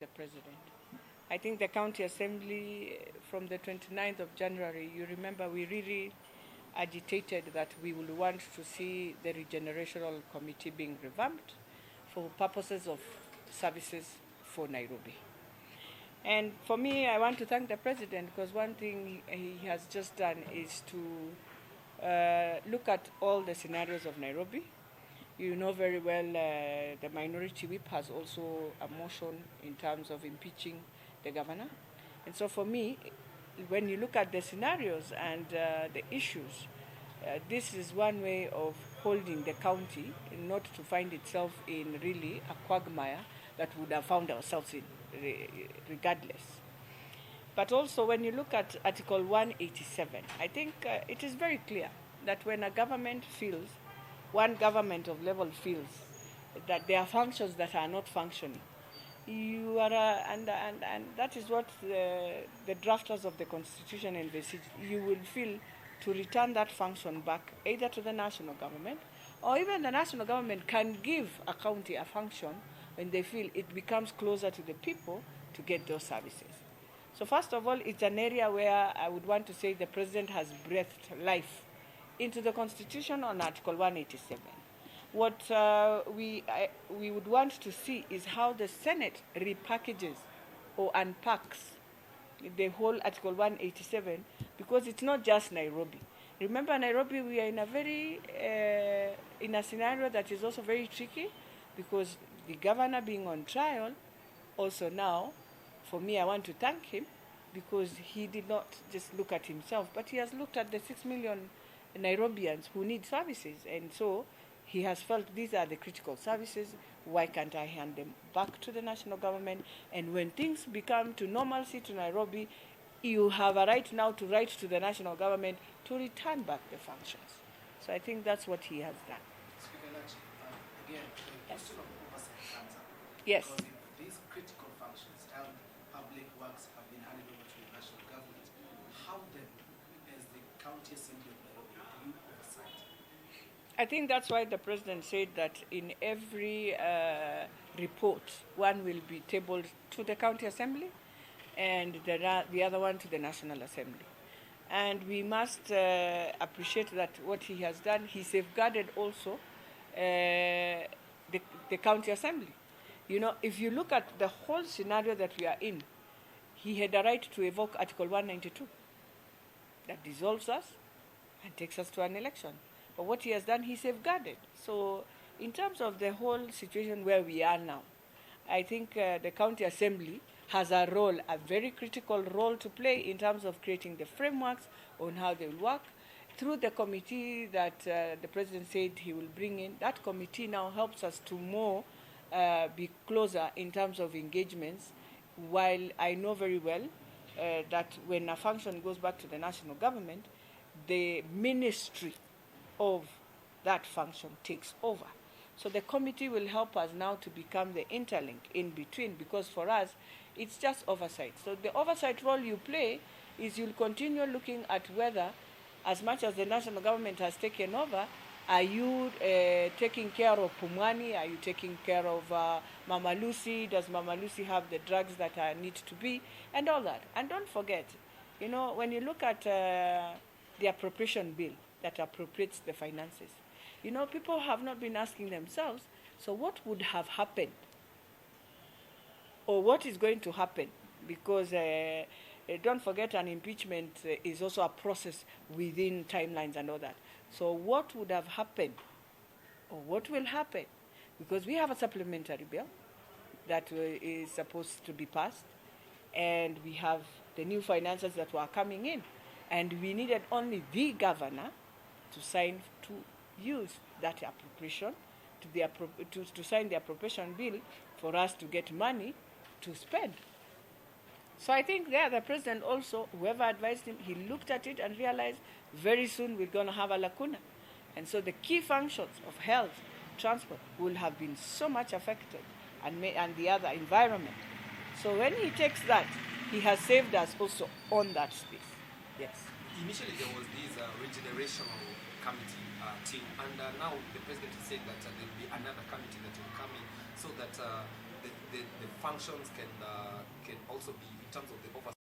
the President. I think the County Assembly from the 29th of January, you remember we really agitated that we would want to see the Regenerational Committee being revamped for purposes of services for Nairobi. And for me, I want to thank the President because one thing he has just done is to look at all the scenarios of Nairobi. You know very well the minority whip has also a motion in terms of impeaching the governor. And so for me, when you look at the scenarios and the issues, this is one way of holding the county not to find itself in really a quagmire that would have found ourselves in regardless. But also when you look at Article 187, I think it is very clear that when a government feels, one government of level feels that there are functions that are not functioning, you are, and that is what the drafters of the Constitution envisage. You will feel to return that function back either to the national government, or even the national government can give a county a function when they feel it becomes closer to the people to get those services. So first of all, it's an area where I would want to say the President has breathed life into the Constitution on Article 187. What we would want to see is how the Senate repackages or unpacks the whole Article 187, because it's not just Nairobi. Remember, Nairobi, we are in a very in a scenario that is also very tricky, because the governor being on trial, also now, for me, I want to thank him, because he did not just look at himself, but he has looked at the 6 million Nairobians who need services, and so he has felt these are the critical services. Why can't I hand them back to the national government? And when things become to normalcy to Nairobi, you have a right now to write to the national government to return back the functions. So I think that's what he has done. Again, the question of oversight comes up. Yes. Because if these critical functions, health, public works, have been handed over to the national government, how then, as the County Assembly of Nairobi, do you oversight? I think that's why the President said that in every report, one will be tabled to the County Assembly and the other one to the National Assembly. And we must appreciate that what he has done, he safeguarded also the County Assembly. You know, if you look at the whole scenario that we are in, he had a right to evoke Article 192 that dissolves us and takes us to an election. But what he has done, he safeguarded. So in terms of the whole situation where we are now, I think the County Assembly has a role, a very critical role to play in terms of creating the frameworks on how they will work. Through the committee that the President said he will bring in, that committee now helps us to more be closer in terms of engagements, while I know very well that when a function goes back to the national government, the ministry of that function takes over. So the committee will help us now to become the interlink in between, because for us, it's just oversight. So the oversight role you play is you'll continue looking at whether, as much as the national government has taken over, are you taking care of Pumwani? Are you taking care of Mama Lucy? Does Mama Lucy have the drugs that need to be? And all that. And don't forget, you know, when you look at the appropriation bill that appropriates the finances, you know, people have not been asking themselves, so what would have happened? Or what is going to happen? Because don't forget, an impeachment is also a process within timelines and all that. So what would have happened, or what will happen? Because we have a supplementary bill that is supposed to be passed, and we have the new finances that were coming in, and we needed only the governor to sign to use that appropriation, to sign the appropriation bill for us to get money to spend. So I think there the President also, whoever advised him, he looked at it and realized very soon we're going to have a lacuna. And so the key functions of health, transport will have been so much affected, and the other environment. So when he takes that, he has saved us also on that space. Yes. Initially there was this regenerational committee team, and now the President has said that there will be another committee that will come in so that the functions can also be in terms of the oversight.